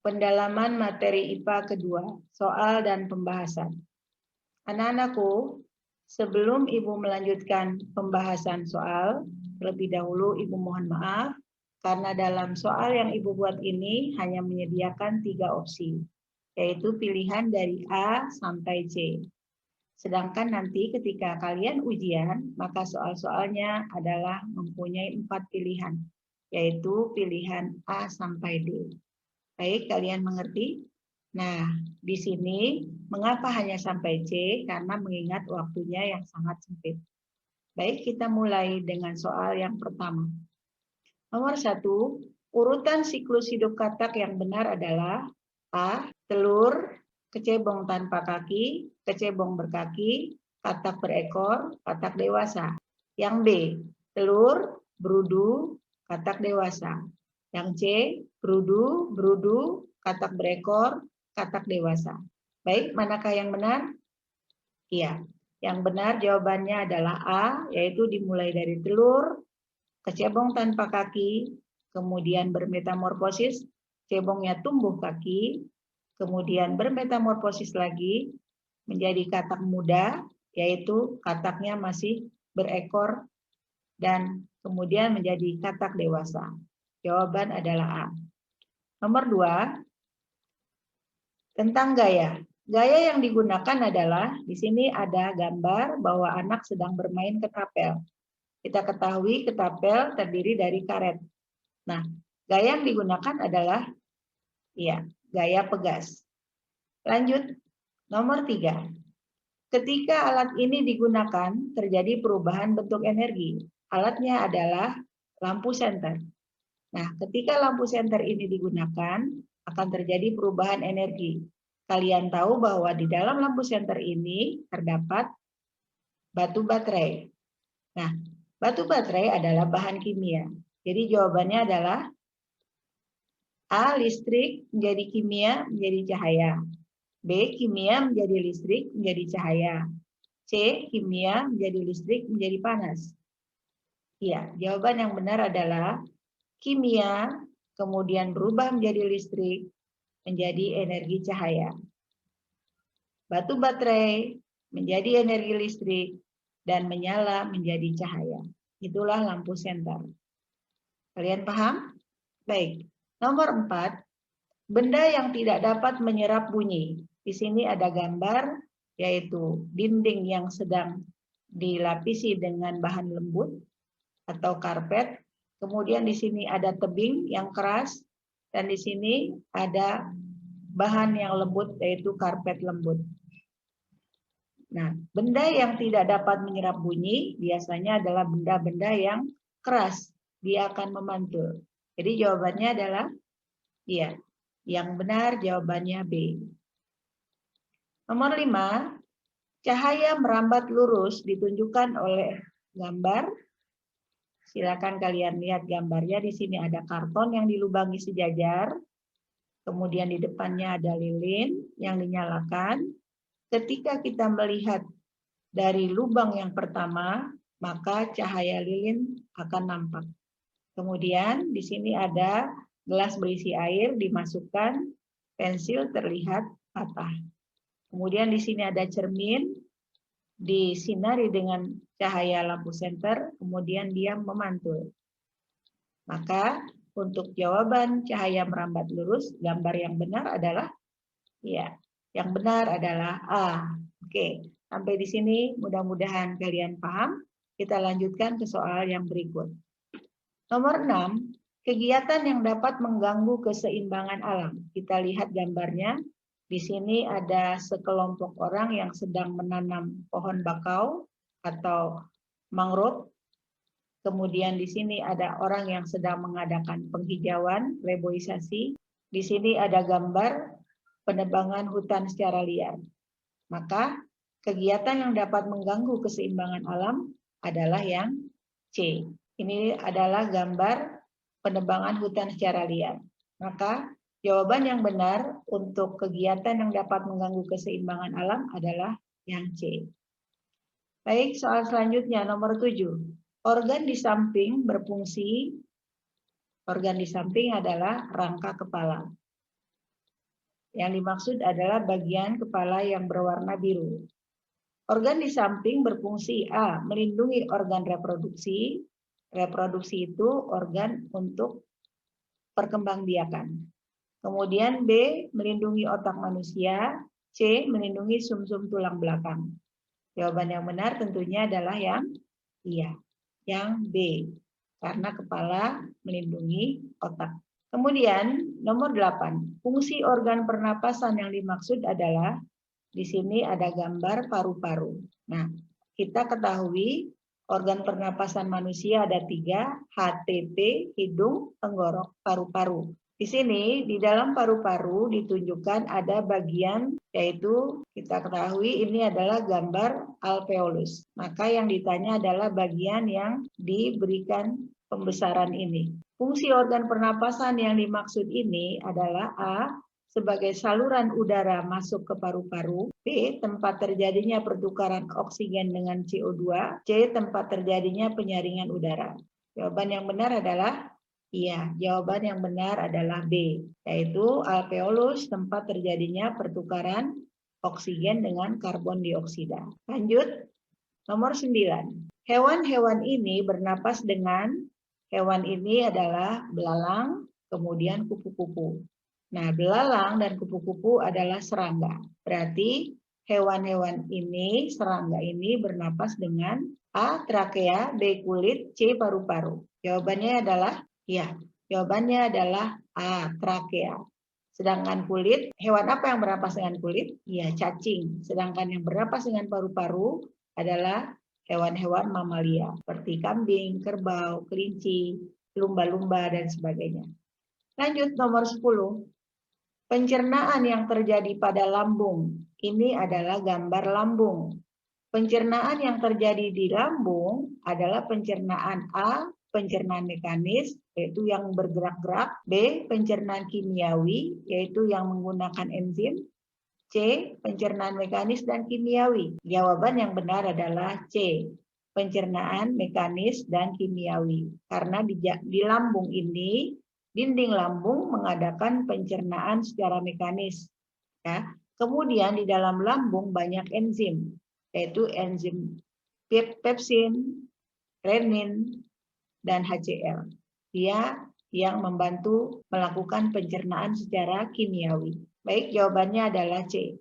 Pendalaman materi IPA kedua, soal dan pembahasan. Anak-anakku, sebelum Ibu melanjutkan pembahasan soal, terlebih dahulu Ibu mohon maaf, karena dalam soal yang Ibu buat ini hanya menyediakan 3 opsi, yaitu pilihan dari A sampai C. Sedangkan nanti ketika kalian ujian, maka soal-soalnya adalah mempunyai 4 pilihan, yaitu pilihan A sampai D. Baik, kalian mengerti? Nah, di sini mengapa hanya sampai C? Karena mengingat waktunya yang sangat sempit. Baik, kita mulai dengan soal yang pertama. Nomor 1, urutan siklus hidup katak yang benar adalah A. Telur, kecebong tanpa kaki, kecebong berkaki, katak berekor, katak dewasa. Yang B. Telur, berudu, katak dewasa. Yang C. Berudu, berudu, katak berekor, katak dewasa. Baik, manakah yang benar? Iya, yang benar jawabannya adalah A, yaitu dimulai dari telur, kecebong tanpa kaki, kemudian bermetamorfosis, cebongnya tumbuh kaki, kemudian bermetamorfosis lagi menjadi katak muda, yaitu kataknya masih berekor, dan kemudian menjadi katak dewasa. Jawaban adalah A. Nomor 2, tentang gaya. Gaya yang digunakan adalah, di sini ada gambar bahwa anak sedang bermain ketapel. Kita ketahui ketapel terdiri dari karet. Nah, gaya yang digunakan adalah ya, gaya pegas. Lanjut, nomor 3. Ketika alat ini digunakan, terjadi perubahan bentuk energi. Alatnya adalah lampu senter. Nah, ketika lampu senter ini digunakan, akan terjadi perubahan energi. Kalian tahu bahwa di dalam lampu senter ini terdapat batu baterai. Nah, batu baterai adalah bahan kimia. Jadi jawabannya adalah A. Listrik menjadi kimia menjadi cahaya. B. Kimia menjadi listrik menjadi cahaya. C. Kimia menjadi listrik menjadi panas. Iya, jawaban yang benar adalah kimia kemudian berubah menjadi listrik menjadi energi cahaya. Batu baterai menjadi energi listrik dan menyala menjadi cahaya. Itulah lampu senter. Kalian paham? Baik. Nomor 4, benda yang tidak dapat menyerap bunyi. Di sini ada gambar, yaitu dinding yang sedang dilapisi dengan bahan lembut atau karpet. Kemudian di sini ada tebing yang keras, dan di sini ada bahan yang lembut, yaitu karpet lembut. Nah, benda yang tidak dapat menyerap bunyi biasanya adalah benda-benda yang keras. Dia akan memantul. Jadi jawabannya adalah iya. Yang benar jawabannya B. Nomor 5, cahaya merambat lurus ditunjukkan oleh gambar. Silakan kalian lihat gambarnya. Di sini ada karton yang dilubangi sejajar. Kemudian di depannya ada lilin yang dinyalakan. Ketika kita melihat dari lubang yang pertama, maka cahaya lilin akan nampak. Kemudian di sini ada gelas berisi air, dimasukkan, pensil terlihat patah. Kemudian di sini ada cermin, disinari dengan cahaya lampu senter, kemudian dia memantul. Maka untuk jawaban cahaya merambat lurus, gambar yang benar adalah ya, yang benar adalah A. Oke, sampai di sini mudah-mudahan kalian paham. Kita lanjutkan ke soal yang berikut. Nomor 6, kegiatan yang dapat mengganggu keseimbangan alam. Kita lihat gambarnya. Di sini ada sekelompok orang yang sedang menanam pohon bakau atau mangrove. Kemudian di sini ada orang yang sedang mengadakan penghijauan, reboisasi. Di sini ada gambar penebangan hutan secara liar. Maka kegiatan yang dapat mengganggu keseimbangan alam adalah yang C. Ini adalah gambar penebangan hutan secara liar. Maka jawaban yang benar untuk kegiatan yang dapat mengganggu keseimbangan alam adalah yang C. Baik, soal selanjutnya nomor 7. Organ di samping berfungsi, organ di samping adalah rangka kepala. Yang dimaksud adalah bagian kepala yang berwarna biru. Organ di samping berfungsi A. Melindungi organ reproduksi. Reproduksi itu organ untuk perkembangbiakan. Kemudian B. Melindungi otak manusia. C. Melindungi sumsum tulang belakang. Jawaban yang benar tentunya adalah yang B. Karena kepala melindungi otak. Kemudian nomor 8. Fungsi organ pernapasan yang dimaksud adalah di sini ada gambar paru-paru. Nah, kita ketahui organ pernapasan manusia ada 3, HTP, hidung, tenggorok, paru-paru. Di sini, di dalam paru-paru ditunjukkan ada bagian, yaitu kita ketahui ini adalah gambar alveolus. Maka yang ditanya adalah bagian yang diberikan pembesaran ini. Fungsi organ pernapasan yang dimaksud ini adalah A. Sebagai saluran udara masuk ke paru-paru. B. Tempat terjadinya pertukaran oksigen dengan CO2. C. Tempat terjadinya penyaringan udara. Jawaban yang benar adalah jawaban yang benar adalah B, yaitu alveolus, tempat terjadinya pertukaran oksigen dengan karbon dioksida. Lanjut, nomor 9. Hewan-hewan ini bernapas dengan, hewan ini adalah belalang, kemudian kupu-kupu. Nah, belalang dan kupu-kupu adalah serangga. Berarti hewan-hewan ini, serangga ini bernapas dengan A. Trakea, B. Kulit, C. Paru-paru. Jawabannya adalah jawabannya adalah A. Trakea. Sedangkan kulit, hewan apa yang bernapas dengan kulit? Cacing. Sedangkan yang bernapas dengan paru-paru adalah hewan-hewan mamalia seperti kambing, kerbau, kelinci, lumba-lumba, dan sebagainya. Lanjut, nomor 10. Pencernaan yang terjadi pada lambung. Ini adalah gambar lambung. Pencernaan yang terjadi di lambung adalah pencernaan A. Pencernaan mekanis, yaitu yang bergerak-gerak. B. Pencernaan kimiawi, yaitu yang menggunakan enzim. C. Pencernaan mekanis dan kimiawi. Jawaban yang benar adalah C. Pencernaan mekanis dan kimiawi. Karena di lambung ini, dinding lambung mengadakan pencernaan secara mekanis. Kemudian di dalam lambung banyak enzim, yaitu enzim pepsin, renin, dan HCl. Dia yang membantu melakukan pencernaan secara kimiawi. Baik, jawabannya adalah C.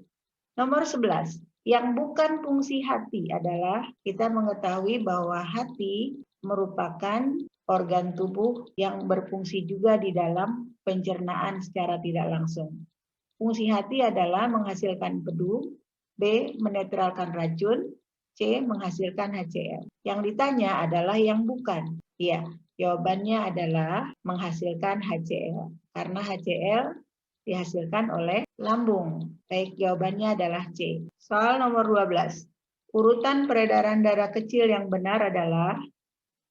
Nomor 11. Yang bukan fungsi hati adalah kita mengetahui bahwa hati merupakan organ tubuh yang berfungsi juga di dalam pencernaan secara tidak langsung. Fungsi hati adalah menghasilkan empedu, B. Menetralkan racun, C. Menghasilkan HCl. Yang ditanya adalah yang bukan. Jawabannya adalah menghasilkan HCl. Karena HCl dihasilkan oleh lambung. Baik, jawabannya adalah C. Soal nomor 12. Urutan peredaran darah kecil yang benar adalah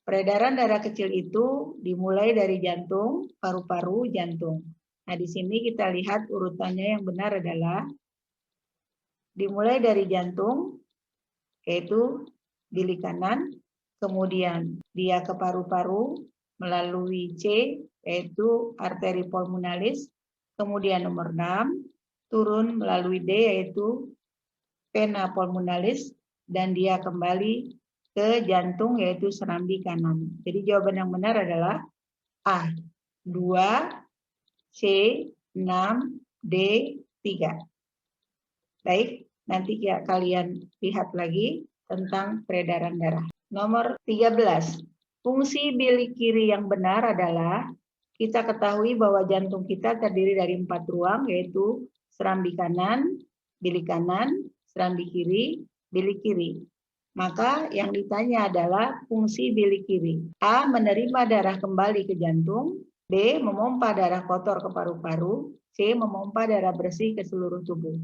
peredaran darah kecil itu dimulai dari jantung, paru-paru, jantung. Nah, di sini kita lihat urutannya yang benar adalah dimulai dari jantung, yaitu bilik kanan, kemudian dia ke paru-paru melalui C, yaitu arteri pulmonalis, kemudian nomor 6, turun melalui D, yaitu vena pulmonalis, dan dia kembali ke jantung, yaitu serambi kanan. Jadi jawaban yang benar adalah A, 2, C, 6, D, 3. Baik, nanti kalian lihat lagi tentang peredaran darah. Nomor 13. Fungsi bilik kiri yang benar adalah kita ketahui bahwa jantung kita terdiri dari 4 ruang, yaitu serambi kanan, bilik kanan, serambi kiri, bilik kiri. Maka yang ditanya adalah fungsi bilik kiri. A. Menerima darah kembali ke jantung. B. Memompa darah kotor ke paru-paru. C. Memompa darah bersih ke seluruh tubuh.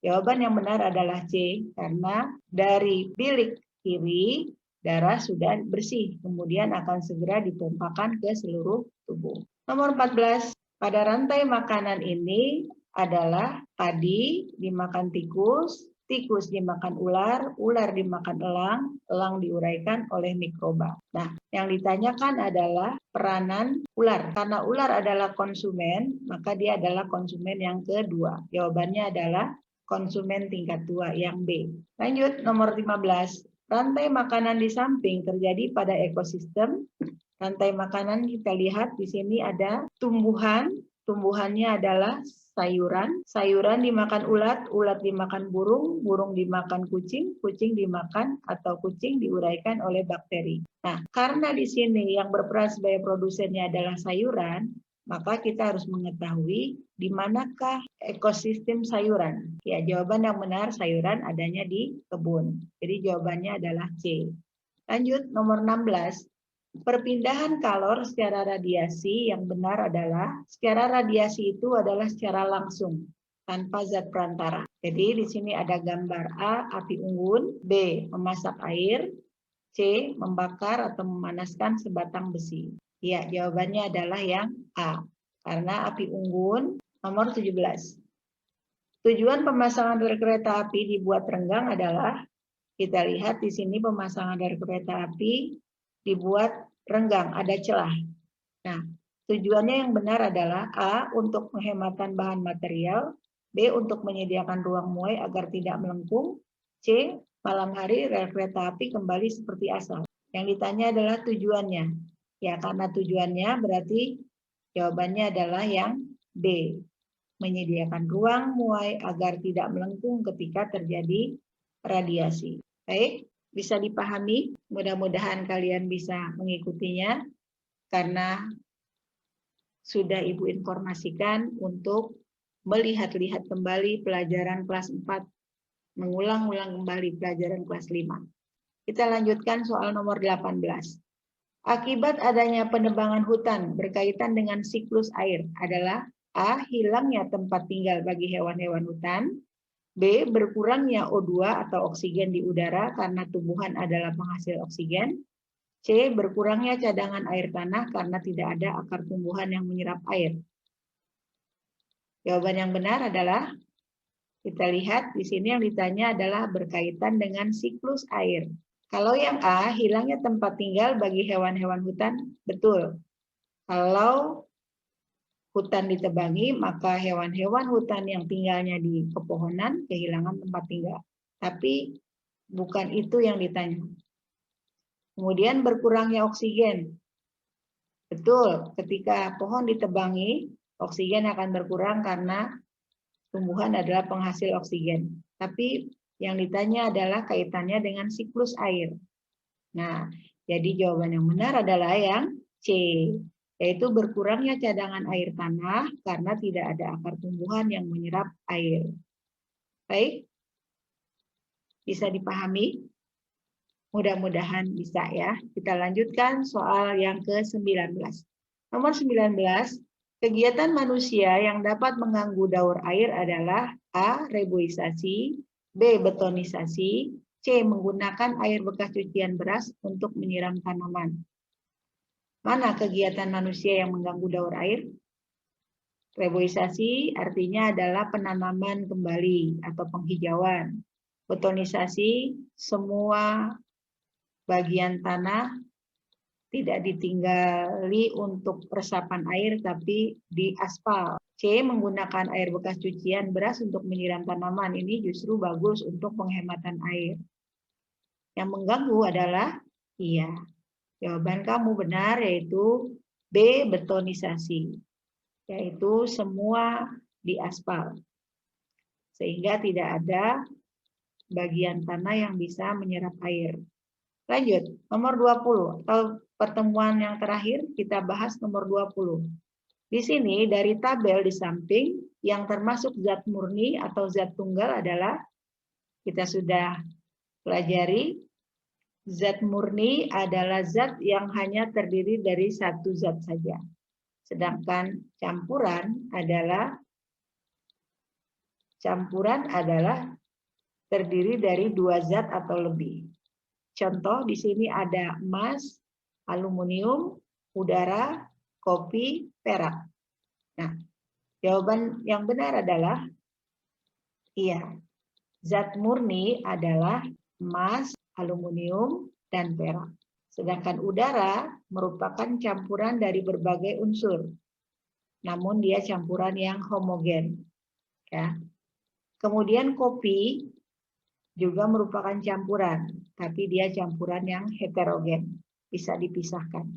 Jawaban yang benar adalah C. Karena dari bilik kiri darah sudah bersih, kemudian akan segera dipompakan ke seluruh tubuh. Nomor 14. Pada rantai makanan ini adalah padi dimakan tikus, tikus dimakan ular, ular dimakan elang, elang diuraikan oleh mikroba. Nah, yang ditanyakan adalah peranan ular. Karena ular adalah konsumen, maka dia adalah konsumen yang kedua. Jawabannya adalah konsumen tingkat 2 yang B. Lanjut, nomor 15. Rantai makanan di samping terjadi pada ekosistem. Rantai makanan kita lihat di sini ada tumbuhan. Tumbuhannya adalah sayuran. Sayuran dimakan ulat, ulat dimakan burung, burung dimakan kucing, kucing dimakan atau kucing diuraikan oleh bakteri. Nah, karena di sini yang berperan sebagai produsennya adalah sayuran, maka kita harus mengetahui di manakah ekosistem sayuran. Ya, jawaban yang benar sayuran adanya di kebun. Jadi jawabannya adalah C. Lanjut, nomor 16. Perpindahan kalor secara radiasi yang benar adalah secara radiasi itu adalah secara langsung tanpa zat perantara. Jadi di sini ada gambar A, api unggun, B, memasak air, C, membakar atau memanaskan sebatang besi. Ya, jawabannya adalah yang A. Karena api unggun nomor 17. Tujuan pemasangan rel kereta api dibuat renggang adalah, kita lihat di sini pemasangan rel kereta api dibuat renggang, ada celah. Nah, tujuannya yang benar adalah A, untuk penghematan bahan material, B, untuk menyediakan ruang muai agar tidak melengkung, C, malam hari rel kereta api kembali seperti asal. Yang ditanya adalah tujuannya. Ya, karena tujuannya berarti jawabannya adalah yang B, menyediakan ruang muai agar tidak melengkung ketika terjadi radiasi. Baik. Bisa dipahami, mudah-mudahan kalian bisa mengikutinya karena sudah Ibu informasikan untuk melihat-lihat kembali pelajaran kelas 4, mengulang-ulang kembali pelajaran kelas 5. Kita lanjutkan soal nomor 18. Akibat adanya penebangan hutan berkaitan dengan siklus air adalah A, hilangnya tempat tinggal bagi hewan-hewan hutan, B, berkurangnya O2 atau oksigen di udara karena tumbuhan adalah penghasil oksigen. C, berkurangnya cadangan air tanah karena tidak ada akar tumbuhan yang menyerap air. Jawaban yang benar adalah, kita lihat di sini yang ditanya adalah berkaitan dengan siklus air. Kalau yang A, hilangnya tempat tinggal bagi hewan-hewan hutan, betul. Kalau hutan ditebangi, maka hewan-hewan hutan yang tinggalnya di pepohonan kehilangan tempat tinggal. Tapi bukan itu yang ditanya. Kemudian berkurangnya oksigen. Betul, ketika pohon ditebangi, oksigen akan berkurang karena tumbuhan adalah penghasil oksigen. Tapi yang ditanya adalah kaitannya dengan siklus air. Nah, jadi jawaban yang benar adalah yang C, yaitu berkurangnya cadangan air tanah karena tidak ada akar tumbuhan yang menyerap air. Baik, bisa dipahami? Mudah-mudahan bisa ya. Kita lanjutkan soal yang ke-19. Nomor 19, kegiatan manusia yang dapat mengganggu daur air adalah A, reboisasi, B, betonisasi, C, menggunakan air bekas cucian beras untuk menyiram tanaman. Mana kegiatan manusia yang mengganggu daur air? Reboisasi artinya adalah penanaman kembali atau penghijauan. Betonisasi, semua bagian tanah tidak ditinggali untuk resapan air tapi diaspal. C, menggunakan air bekas cucian beras untuk menyiram tanaman. Ini justru bagus untuk penghematan air. Yang mengganggu adalah, iya, jawaban kamu benar, yaitu B, betonisasi, yaitu semua diaspal. Sehingga tidak ada bagian tanah yang bisa menyerap air. Lanjut, nomor 20. Atau pertemuan yang terakhir kita bahas nomor 20. Di sini dari tabel di samping yang termasuk zat murni atau zat tunggal adalah, kita sudah pelajari, zat murni adalah zat yang hanya terdiri dari satu zat saja. Sedangkan campuran adalah terdiri dari dua zat atau lebih. Contoh di sini ada emas, aluminium, udara, kopi, perak. Nah, jawaban yang benar adalah iya. Zat murni adalah emas, aluminium, dan perak. Sedangkan udara merupakan campuran dari berbagai unsur, namun dia campuran yang homogen. Ya. Kemudian kopi juga merupakan campuran, tapi dia campuran yang heterogen, bisa dipisahkan.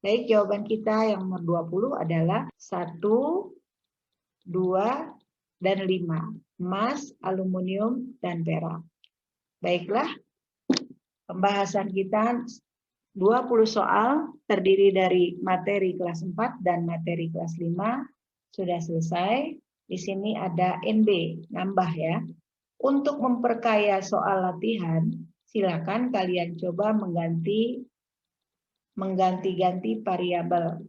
Baik, jawaban kita yang nomor 20 adalah 1, 2, dan 5. Emas, aluminium, dan perak. Baiklah, pembahasan kita 20 soal terdiri dari materi kelas 4 dan materi kelas 5 sudah selesai. Di sini ada NB, nambah ya. Untuk memperkaya soal latihan, silakan kalian coba mengganti-ganti variabel.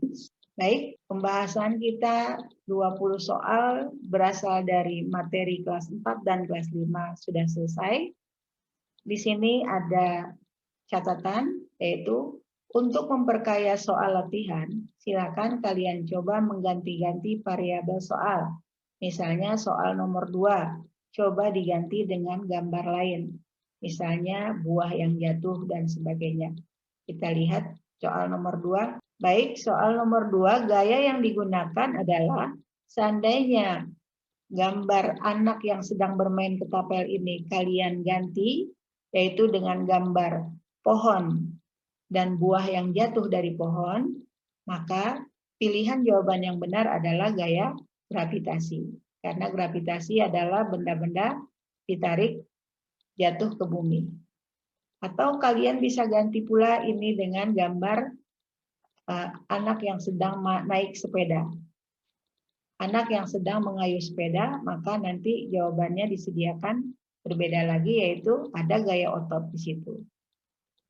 Baik, pembahasan kita 20 soal berasal dari materi kelas 4 dan kelas 5 sudah selesai. Di sini ada catatan, yaitu untuk memperkaya soal latihan, silakan kalian coba mengganti-ganti variabel soal. Misalnya soal nomor 2, coba diganti dengan gambar lain. Misalnya buah yang jatuh dan sebagainya. Kita lihat soal nomor 2. Baik, soal nomor 2, gaya yang digunakan adalah seandainya gambar anak yang sedang bermain ketapel ini kalian ganti, yaitu dengan gambar pohon dan buah yang jatuh dari pohon, maka pilihan jawaban yang benar adalah gaya gravitasi. Karena gravitasi adalah benda-benda ditarik jatuh ke bumi. Atau kalian bisa ganti pula ini dengan gambar anak yang sedang naik sepeda. Anak yang sedang mengayuh sepeda, maka nanti jawabannya disediakan berbeda lagi, yaitu ada gaya otot di situ.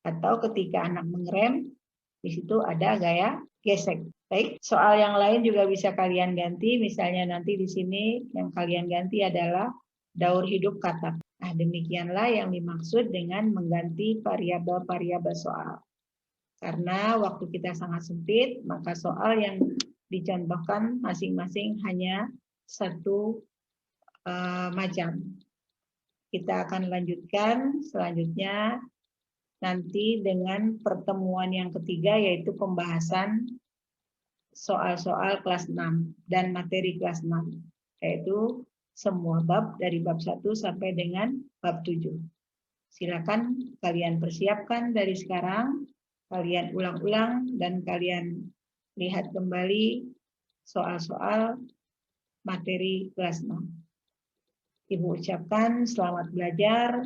Atau ketika anak mengerem, di situ ada gaya gesek. Baik, soal yang lain juga bisa kalian ganti. Misalnya nanti di sini yang kalian ganti adalah daur hidup katak. Nah, demikianlah yang dimaksud dengan mengganti variabel-variabel soal. Karena waktu kita sangat sempit, maka soal yang dicontohkan masing-masing hanya satu macam. Kita akan lanjutkan selanjutnya nanti dengan pertemuan yang ketiga, yaitu pembahasan soal-soal kelas 6 dan materi kelas 6, yaitu semua bab dari bab 1 sampai dengan bab 7. Silakan kalian persiapkan dari sekarang, kalian ulang-ulang dan kalian lihat kembali soal-soal materi kelas 6. Ibu ucapkan selamat belajar,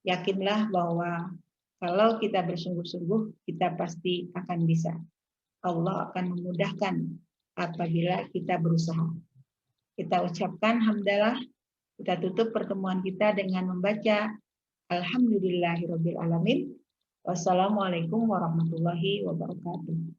yakinlah bahwa kalau kita bersungguh-sungguh, kita pasti akan bisa. Allah akan memudahkan apabila kita berusaha. Kita ucapkan hamdalah, kita tutup pertemuan kita dengan membaca Alhamdulillahirabbil alamin. Wassalamualaikum warahmatullahi wabarakatuh.